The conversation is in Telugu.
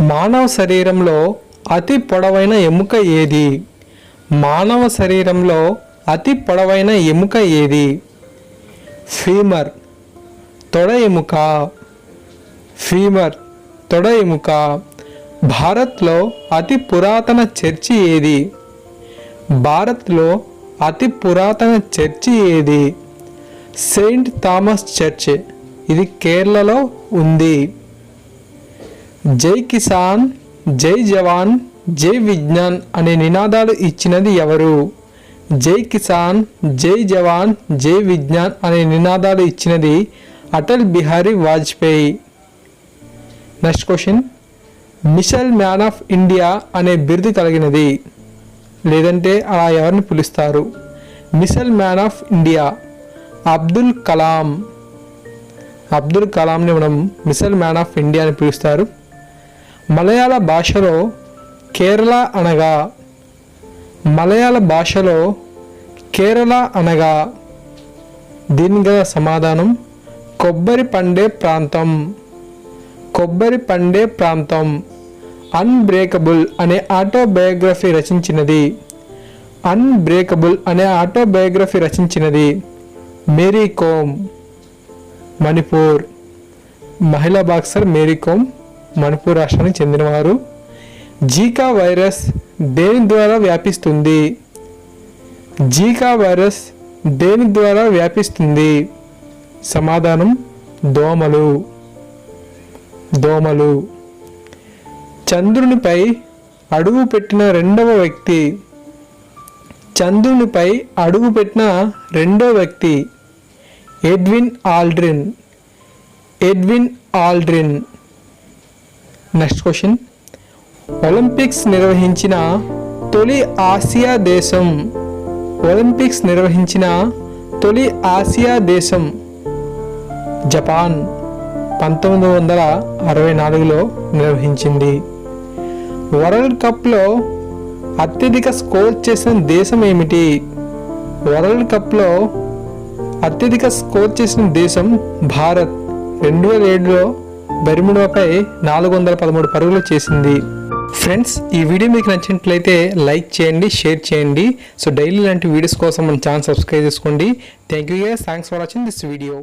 మానవ శరీరంలో అతి పొడవైన ఎముక ఏది? మానవ శరీరంలో అతి పొడవైన ఎముక ఏది? ఫీమర్ తొడ ఎముక. ఫీమర్ తొడ ఎముక. భారత్లో అతి పురాతన చర్చి ఏది? భారత్లో అతి పురాతన చర్చి ఏది? Saint Thomas church. ఇది కేరళలో ఉంది. జై కిసాన్, జై జవాన్, జై విజ్ఞాన్ అనే నినాదాలు ఇచ్చినది ఎవరు? జై కిసాన్, జై జవాన్, జై విజ్ఞాన్ అనే నినాదాలు ఇచ్చినది Atal Bihari Vajpayee. Next question, missile man of India అనే బిరుదు కలిగినది, లేదంటే అలా ఎవరిని పిలుస్తారు? Missile man of India Abdul Kalam. Abdul కలాంని మనం మిసైల్ మ్యాన్ ఆఫ్ ఇండియా అని పిలుస్తారు. మలయాళ భాషలో కేరళ అనగా, మలయాళ భాషలో కేరళ అనగా దీనికి గల సమాధానం కొబ్బరి పండే ప్రాంతం. కొబ్బరి పండే ప్రాంతం. అన్బ్రేకబుల్ అనే ఆటోబయోగ్రఫీ రచించినది, అన్బ్రేకబుల్ అనే ఆటోబయోగ్రఫీ రచించినది మేరీ కోమ్, మణిపూర్. మహిళా బాక్సర్ మేరీ కోమ్ మణిపూర్ రాష్ట్రానికి చెందినవారు. జీకా వైరస్ దేని ద్వారా వ్యాపిస్తుంది? జీకా వైరస్ దేని ద్వారా వ్యాపిస్తుంది? సమాధానం దోమలు. దోమలు. చంద్రునిపై అడుగు పెట్టిన రెండవ వ్యక్తి. చంద్రునిపై అడుగు పెట్టిన రెండో వ్యక్తి Edwin Aldrin. Edwin Aldrin. Next question, Olympics నిర్వహించిన తొలి ఆసియా దేశం. ఒలింపిక్స్ నిర్వహించిన తొలి ఆసియా దేశం జపాన్. 1964లో నిర్వహించింది. వరల్డ్ కప్లో అత్యధిక స్కోర్ చేసిన దేశం ఏమిటి? వరల్డ్ కప్లో అత్యధిక స్కోర్ చేసిన దేశం భారత్. 2007లో బెర్ముడాపై 413 పరుగులు చేసింది. ఫ్రెండ్స్, ఈ వీడియో మీకు నచ్చినట్లయితే లైక్ చేయండి, షేర్ చేయండి. సో డైలీ ఇలాంటి వీడియోస్ కోసం మన ఛానల్ సబ్స్క్రైబ్ చేసుకోండి. Thank you guys, thanks for watching this video.